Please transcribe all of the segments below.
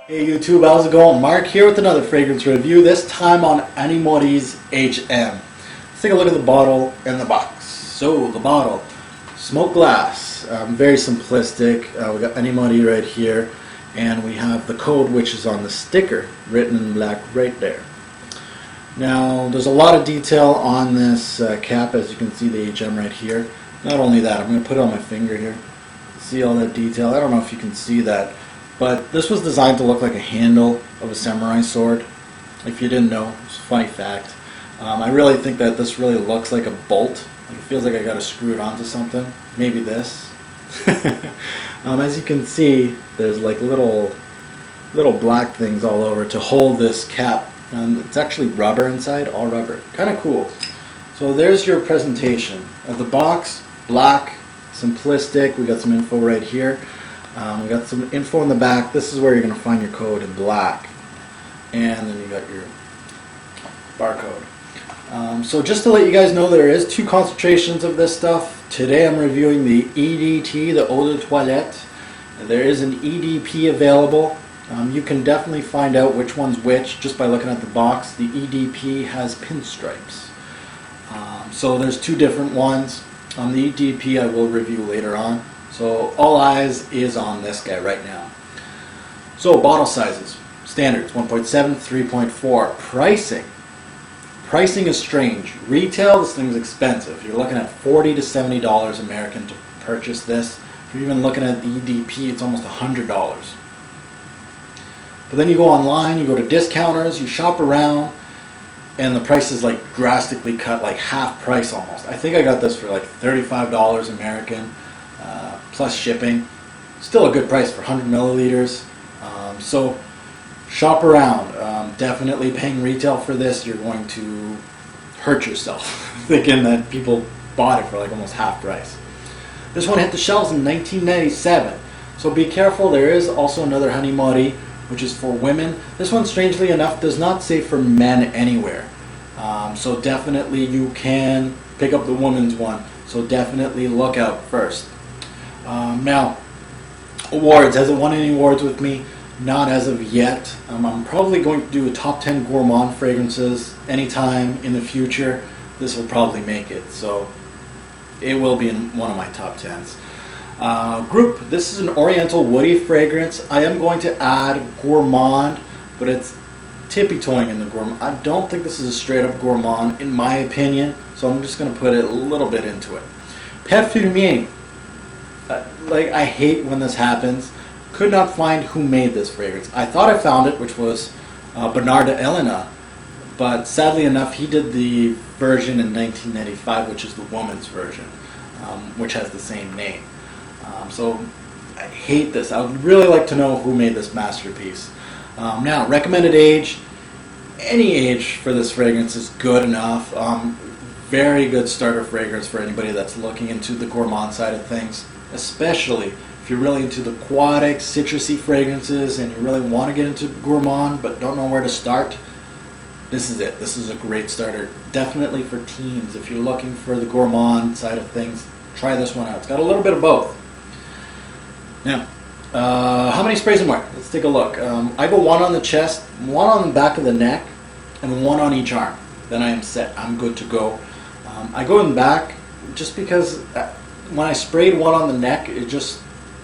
Hey YouTube, how's it going? Mark here with another fragrance review, this time on Hanae Mori's HM. Let's take a look at the bottle and the box. So, the bottle, smoked glass, very simplistic. We got Hanae Mori right here, and we have the code which is on the sticker, written in black right there. Now, there's a lot of detail on this cap, as you can see the HM right here. Not only that, I'm going to put it on my finger here. See all that detail? I don't know if you can see that. But this was designed to look like a handle of a samurai sword. If you didn't know, it's a funny fact. I really think that this really looks like a bolt. Like it feels like I got to screw it onto something. Maybe this. As you can see, there's like little black things all over to hold this cap. It's actually rubber inside, all rubber. Kind of cool. So there's your presentation of the box. Black, simplistic. We got some info right here. We got some info in the back. This is where you're going to find your code in black. And then you got your barcode. So just to let you guys know, there is two concentrations of this stuff. Today I'm reviewing the EDT, the Eau de Toilette. There is an EDP available. You can definitely find out which one's which just by looking at the box. The EDP has pinstripes. So there's two different ones. The EDP I will review later on. So all eyes is on this guy right now. So bottle sizes, standards 1.7, 3.4. Pricing is strange. Retail, this thing's expensive. You're looking at $40 to $70 American to purchase this. If you're even looking at the EDP, it's almost $100. But then you go online, you go to discounters, you shop around, and the price is like drastically cut, like half price almost. I think I got this for like $35 American. Plus shipping. Still a good price for 100 milliliters. So shop around. Definitely paying retail for this, you're going to hurt yourself thinking that people bought it for like almost half price. This one hit the shelves in 1997. So be careful. There is also another Hanae Mori, which is for women. This one, strangely enough, does not say for men anywhere. So definitely you can pick up the woman's one. So definitely look out first. Now, awards. Has it won any awards with me? Not as of yet. I'm probably going to do a top 10 gourmand fragrances anytime in the future. This will probably make it, so it will be in one of my top 10s. Group. This is an oriental woody fragrance. I am going to add gourmand, but it's tippy-toeing in the gourmand. I don't think this is a straight-up gourmand, in my opinion, so I'm just going to put it a little bit into it. Parfumier. Like, I hate when this happens. Could not find who made this fragrance. I thought I found it, which was Bernard Elena, but sadly enough, he did the version in 1995, which is the woman's version, which has the same name. So I hate this. I would really like to know who made this masterpiece. Now, recommended age. Any age for this fragrance is good enough. Very good starter fragrance for anybody that's looking into the gourmand side of things. Especially if you're really into the aquatic, citrusy fragrances and you really want to get into gourmand but don't know where to start, this is it. This is a great starter. Definitely for teens. If you're looking for the gourmand side of things, try this one out. It's got a little bit of both. Now, how many sprays am I? Let's take a look. I go one on the chest, one on the back of the neck, and one on each arm. Then I am set. I'm good to go. I go in the back just because when I sprayed one on the neck, it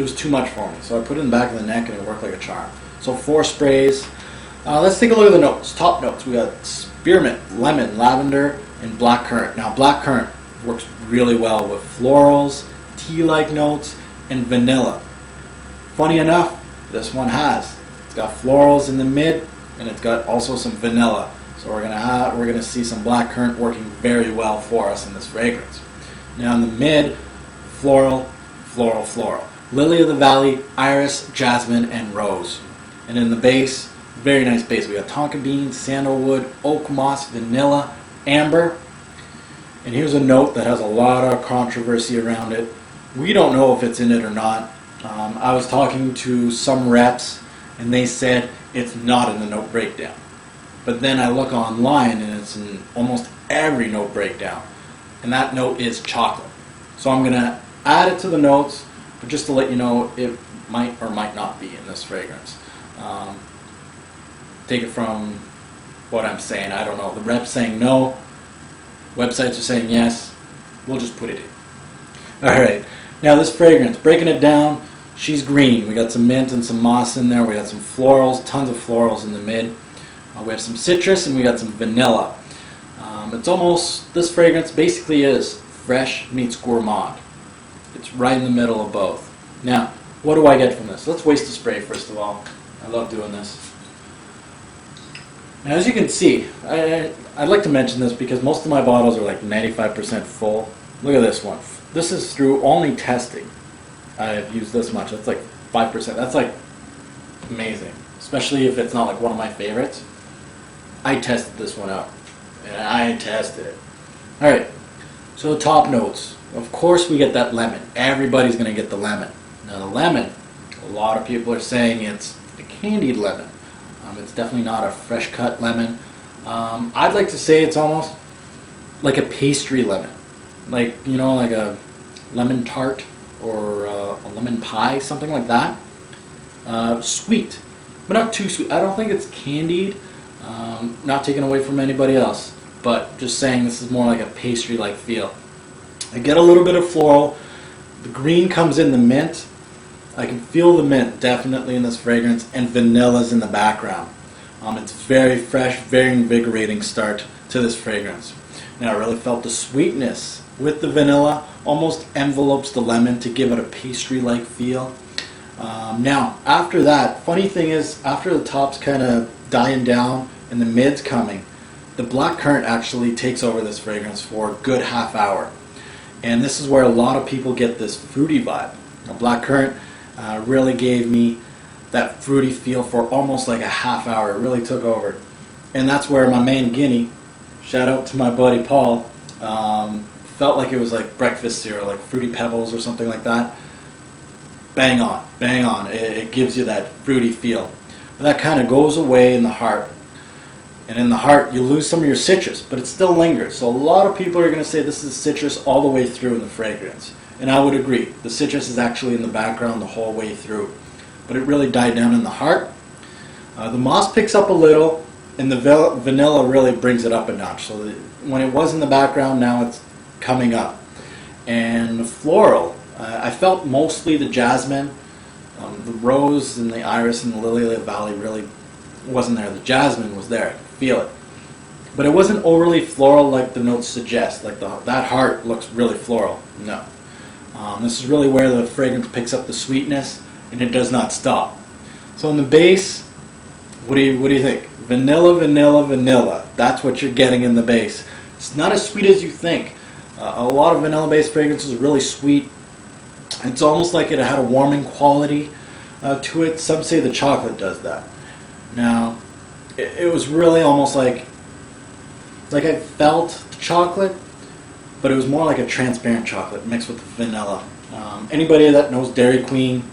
was too much for me. So I put it in the back of the neck and it worked like a charm. So 4 sprays. Let's take a look at the notes. Top notes. We got spearmint, lemon, lavender, and blackcurrant. Now blackcurrant works really well with florals, tea-like notes, and vanilla. Funny enough, this one has. It's got florals in the mid, and it's got also some vanilla. So we're gonna see some blackcurrant working very well for us in this fragrance. Now in the mid, floral, floral, floral. Lily of the Valley, iris, jasmine, and rose. And in the base, very nice base. We got tonka bean, sandalwood, oak moss, vanilla, amber. And here's a note that has a lot of controversy around it. We don't know if it's in it or not. I was talking to some reps and they said it's not in the note breakdown. But then I look online and it's in almost every note breakdown. And that note is chocolate. So I'm going to add it to the notes, but just to let you know, it might or might not be in this fragrance. Um, take it from what I'm saying. I don't know. The rep's saying no. Websites are saying yes. We'll just put it in. Alright. Now this fragrance, breaking it down, she's green. We got some mint and some moss in there. We got some florals, tons of florals in the mid. We have some citrus and we got some vanilla. It's almost, this fragrance basically is fresh meets gourmand. It's right in the middle of both. Now, what do I get from this? Let's waste the spray first of all. I love doing this. Now as you can see, I'd like to mention this because most of my bottles are like 95% full. Look at this one. This is through only testing. I've used this much. That's like 5%. That's like amazing. Especially if it's not like one of my favorites. I tested this one out. And I tested it. Alright, so the top notes. Of course we get that lemon. Everybody's going to get the lemon. Now the lemon, a lot of people are saying it's a candied lemon. It's definitely not a fresh cut lemon. I'd like to say it's almost like a pastry lemon. Like, you know, like a lemon tart or a lemon pie, something like that. Sweet, but not too sweet. I don't think it's candied. Not taken away from anybody else, but just saying this is more like a pastry-like feel. I get a little bit of floral. The green comes in the mint. I can feel the mint definitely in this fragrance, and vanilla's in the background. It's very fresh, very invigorating start to this fragrance. Now I really felt the sweetness with the vanilla, almost envelopes the lemon to give it a pastry-like feel. Now after that, funny thing is, after the top's kind of dying down and the mid's coming, the black currant actually takes over this fragrance for a good half hour. And this is where a lot of people get this fruity vibe. The black currant really gave me that fruity feel for almost like a half hour. It really took over. And that's where my main guinea, shout out to my buddy Paul, felt like it was like breakfast cereal, like Fruity Pebbles or something like that. Bang on, bang on. It gives you that fruity feel. But that kind of goes away in the heart. And in the heart, you lose some of your citrus, but it still lingers. So a lot of people are going to say this is citrus all the way through in the fragrance. And I would agree. The citrus is actually in the background the whole way through. But it really died down in the heart. The moss picks up a little, and the vanilla really brings it up a notch. So when it was in the background, now it's coming up. And the floral, I felt mostly the jasmine. The rose and the iris and the lily of the valley really wasn't there. The jasmine was there. I could feel it. But it wasn't overly floral like the notes suggest. Like that heart looks really floral. No. This is really where the fragrance picks up the sweetness, and it does not stop. So in the base, what do you think? Vanilla, vanilla, vanilla. That's what you're getting in the base. It's not as sweet as you think. A lot of vanilla-based fragrances are really sweet. It's almost like it had a warming quality to it. Some say the chocolate does that. Now, it was really almost like I felt the chocolate, but it was more like a transparent chocolate mixed with the vanilla. Anybody that knows Dairy Queen,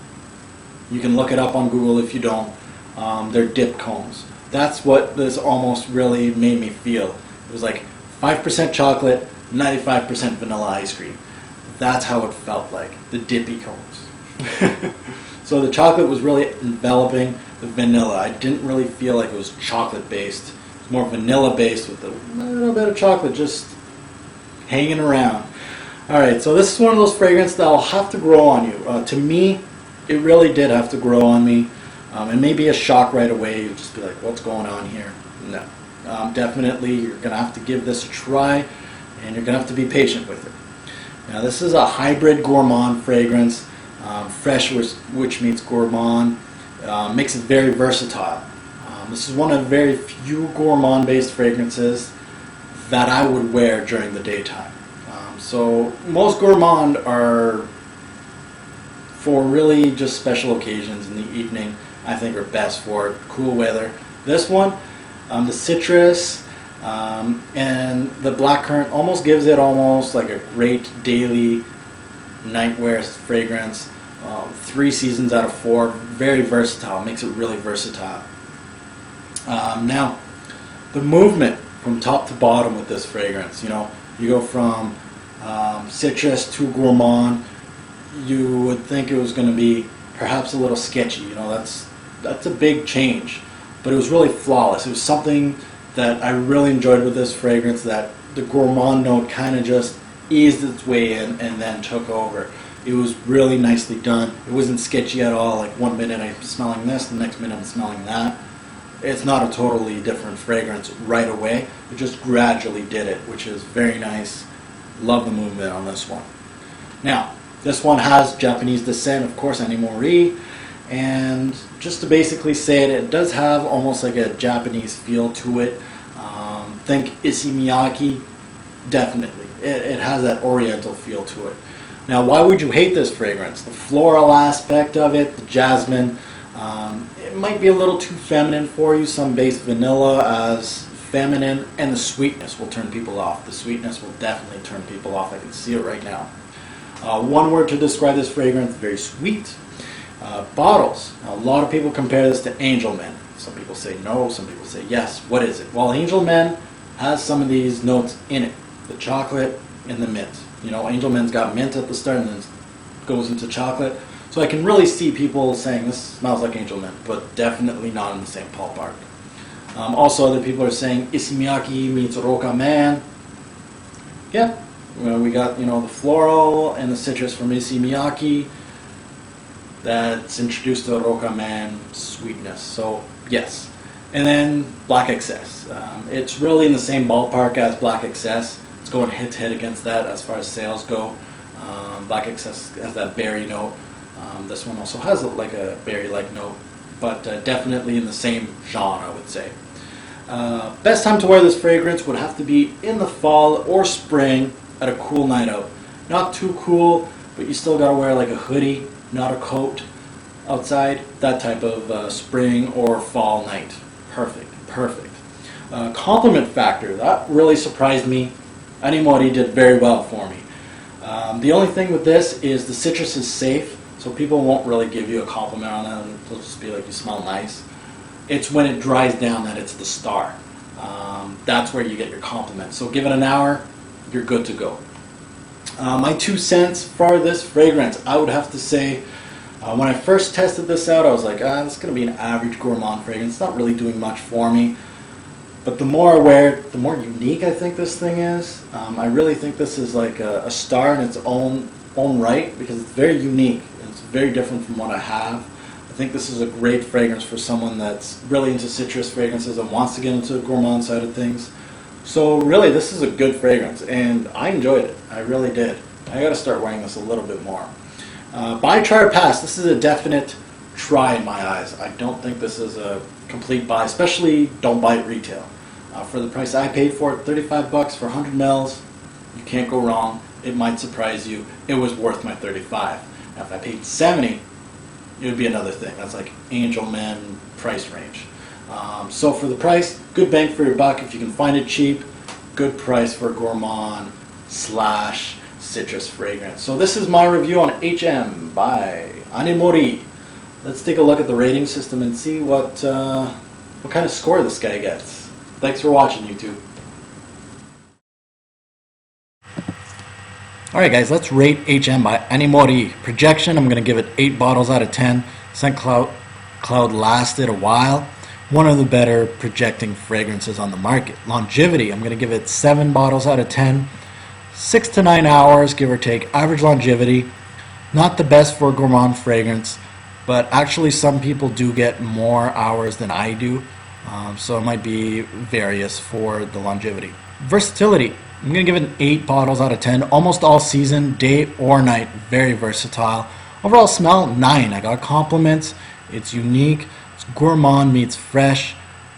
you can look it up on Google if you don't. They're dip cones. That's what this almost really made me feel. It was like 5% chocolate, 95% vanilla ice cream. That's how it felt like, the dippy cones. So the chocolate was really enveloping the vanilla. I didn't really feel like it was chocolate based. It was more vanilla based with a little bit of chocolate just hanging around. Alright, so this is one of those fragrances that will have to grow on you. To me, it really did have to grow on me. It may be a shock right away. You'll just be like, what's going on here? No. Definitely, you're going to have to give this a try, and you're going to have to be patient with it. Now, this is a hybrid gourmand fragrance. Fresh, which means gourmand, makes it very versatile. This is one of very few gourmand-based fragrances that I would wear during the daytime. So most gourmand are for really just special occasions in the evening. I think are best for cool weather. This one, the citrus and the blackcurrant almost gives it almost like a great daily nightwear fragrance. 3 seasons out of 4, very versatile, makes it really versatile. Now, the movement from top to bottom with this fragrance, you go from citrus to gourmand. You would think it was going to be perhaps a little sketchy. That's that's a big change, but it was really flawless. It was something that I really enjoyed with this fragrance, that the gourmand note kind of just eased its way in and then took over. It was really nicely done. It wasn't sketchy at all, like one minute I'm smelling this, the next minute I'm smelling that. It's not a totally different fragrance right away. It just gradually did it, which is very nice. Love the movement on this one. Now, this one has Japanese descent, of course, Hanae Mori. And just to basically say it, it does have almost like a Japanese feel to it. Think Issey Miyake, definitely. It has that oriental feel to it. Now, why would you hate this fragrance? The floral aspect of it, the jasmine, it might be a little too feminine for you. Some base vanilla as feminine, and the sweetness will turn people off. The sweetness will definitely turn people off. I can see it right now. One word to describe this fragrance, very sweet. Bottles. Now, a lot of people compare this to Angel Men. Some people say no, some people say yes. What is it? Well, Angel Men has some of these notes in it. The chocolate and the mint. You know, Angel Men's got mint at the start and then goes into chocolate. So I can really see people saying this smells like Angel Mint, but definitely not in the same ballpark. Also, other people are saying Issey Miyake meets Roka Man. Yeah, we got, you know, the floral and the citrus from Issey Miyake. That's introduced to Roka Man sweetness. So yes. And then Black Excess. It's really in the same ballpark as Black Excess. It's going head to head against that as far as sales go. Black Excess has that berry note. This one also has like a berry-like note, but definitely in the same genre, I would say. Best time to wear this fragrance would have to be in the fall or spring at a cool night out. Not too cool, but you still gotta wear like a hoodie, not a coat outside. That type of spring or fall night. Perfect, perfect. Compliment factor, that really surprised me. Hanae Mori did very well for me. The only thing with this is the citrus is safe, so people won't really give you a compliment on it. They'll just be like, you smell nice. It's when it dries down that it's the star. That's where you get your compliment. So give it an hour, you're good to go. My 2 cents for this fragrance, I would have to say, when I first tested this out, I was like, this is going to be an average gourmand fragrance. It's not really doing much for me. But the more I wear it, the more unique I think this thing is. I really think this is like a star in its own right, because it's very unique. It's very different from what I have. I think this is a great fragrance for someone that's really into citrus fragrances and wants to get into the gourmand side of things. So really, this is a good fragrance, and I enjoyed it. I really did. I got to start wearing this a little bit more. Buy, try, or pass. This is a definite try in my eyes. I don't think this is a complete buy, especially don't buy it retail. For the price I paid for it, 35 bucks for 100 mils, you can't go wrong. It might surprise you. It was worth my 35. Now, if I paid 70, it would be another thing. That's like Angel Men price range. So for the price, good bang for your buck. If you can find it cheap, good price for gourmand / citrus fragrance. So this is my review on HM by Hanae Mori. Let's take a look at the rating system and see what kind of score this guy gets. Thanks for watching, YouTube. Alright guys, let's rate HM by Hanae Mori. Projection, I'm going to give it 8 bottles out of 10. Scent Cloud lasted a while. One of the better projecting fragrances on the market. Longevity, I'm going to give it 7 bottles out of 10. 6 to 9 hours, give or take. Average longevity. Not the best for a gourmand fragrance, but actually some people do get more hours than I do. So it might be various for the longevity. Versatility, I'm going to give it 8 bottles out of 10. Almost all season, day or night, very versatile. Overall smell, 9. I got compliments. It's unique. It's gourmand meets fresh.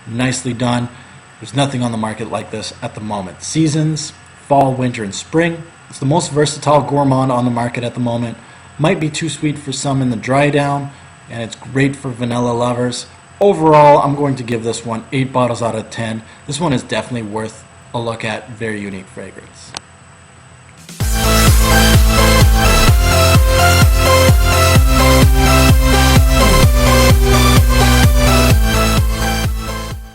Nicely done. There's nothing on the market like this at the moment. Seasons, fall, winter, and spring. It's the most versatile gourmand on the market at the moment. Might be too sweet for some in the dry down, and it's great for vanilla lovers. Overall, I'm going to give this one 8 bottles out of 10. This one is definitely worth a look at. Very unique fragrance.